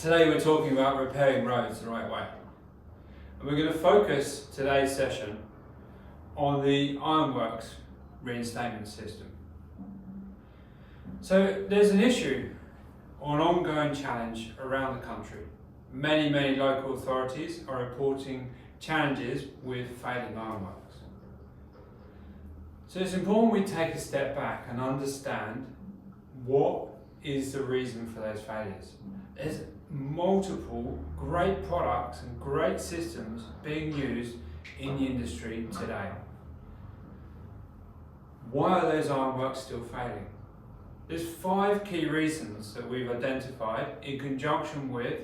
Today we're talking about repairing roads the right way. And we're going to focus today's session on the IRONWORKS reinstatement system. So there's an issue or an ongoing challenge around the country. Many local authorities are reporting challenges with failing IRONWORKS. So it's important we take a step back and understand what is the reason for those failures. There's multiple great products and great systems being used in the industry today. Why are those IRONWORKS still failing? There's 5 key reasons that we've identified in conjunction with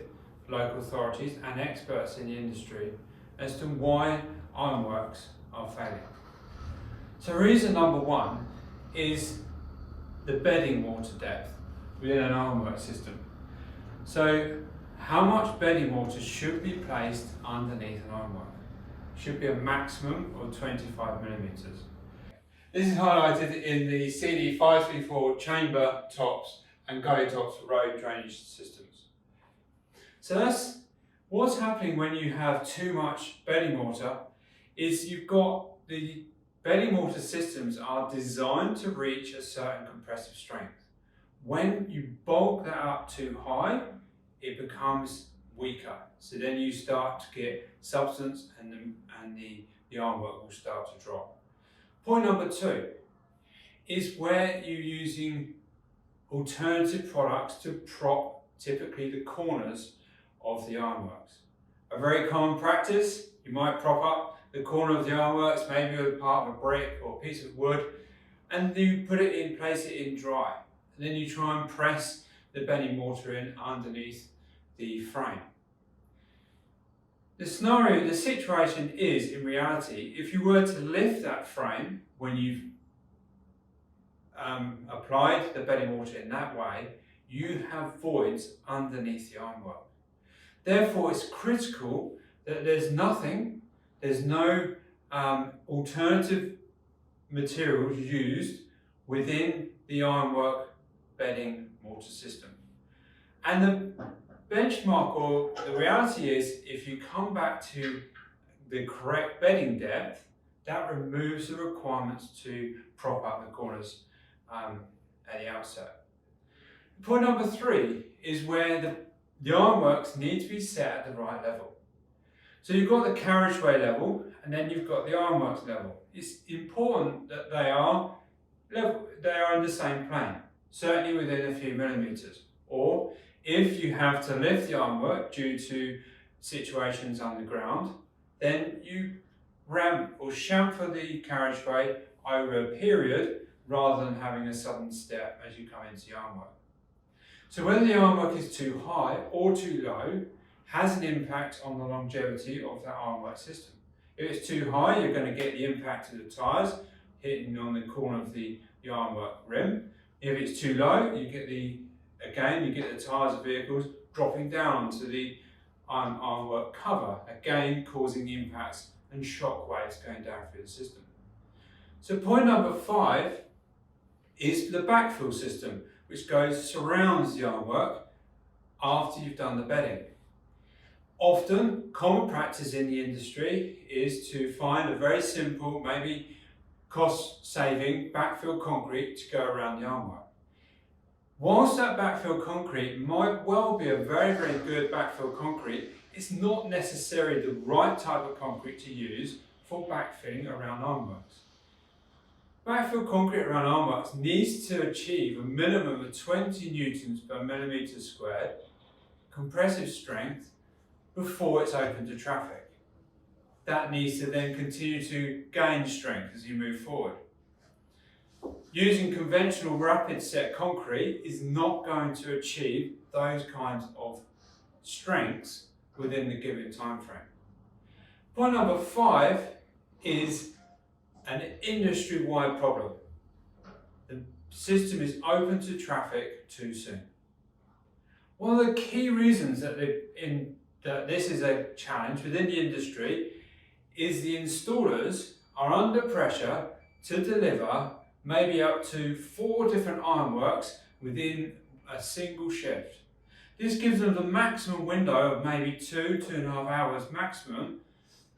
local authorities and experts in the industry as to why IRONWORKS are failing. So reason number 1 is the bedding water depth within an IRONWORKS system. So how much bedding water should be placed underneath an IRONWORK? Should be a maximum of 25 millimeters. This is highlighted in the CD 534 chamber tops and gully tops for road drainage systems. So that's what's happening when you have too much bedding water is you've got the bedding water systems are designed to reach a certain compressive strength. When you bulk that up too high, it becomes weaker. So then you start to get substance and the IRONWORK will start to drop. Point number 2 is where you're using alternative products to prop typically the corners of the IRONWORKS. A very common practice, you might prop up the corner of the IRONWORKS, maybe with part of a brick or a piece of wood, and you put it in, place it in dry. And then you try and press the bedding water in underneath the frame. The scenario, the situation is, in reality, if you were to lift that frame when you've applied the bedding water in that way, you have voids underneath the IRONWORK. Therefore, it's critical that there's no alternative materials used within the IRONWORK bedding water system. And the benchmark, or the reality is, if you come back to the correct bedding depth, that removes the requirements to prop up the corners at the outset. Point number 3 is where the IRONWORKS need to be set at the right level. So you've got the carriageway level and then you've got the IRONWORKS level. It's important that they are level, they are in the same plane, certainly within a few millimeters. Or if you have to lift the IRONWORK due to situations underground, then you ramp or chamfer the carriageway over a period rather than having a sudden step as you come into the IRONWORK. So whether the IRONWORK is too high or too low has an impact on the longevity of that IRONWORK system. If it's too high, you're going to get the impact of the tyres hitting on the corner of the IRONWORK rim. If it's too low, you get the tyres of vehicles dropping down to the IRONWORK cover, again causing impacts and shock waves going down through the system. So point number 5 is the backfill system, which surrounds the IRONWORK after you've done the bedding. Often, common practice in the industry is to find a very simple, maybe cost-saving backfill concrete to go around the IRONWORK. Whilst that backfill concrete might well be a very good backfill concrete, it's not necessarily the right type of concrete to use for backfilling around IRONWORKS. Backfill concrete around IRONWORKS needs to achieve a minimum of 20 newtons per millimetre squared compressive strength before it's open to traffic. That needs to then continue to gain strength as you move forward. Using conventional rapid set concrete is not going to achieve those kinds of strengths within the given time frame. Point number 5 is an industry-wide problem. The system is open to traffic too soon. One of the key reasons that this is a challenge within the industry is the installers are under pressure to deliver maybe up to 4 different IRONWORKS within a single shift. This gives them the maximum window of maybe 2.5 hours maximum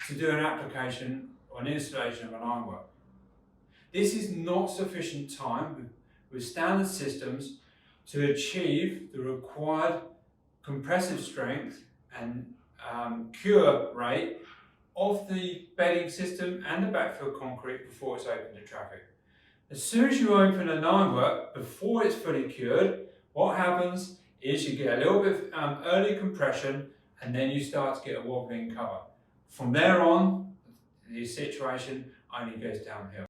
to do an application or an installation of an ironwork. This is not sufficient time with standard systems to achieve the required compressive strength and cure rate of the bedding system and the backfill concrete before it's open to traffic. As soon as you open an ironwork before it's fully cured, what happens is you get a little bit of early compression and then you start to get a wobbling cover. From there on, the situation only goes downhill.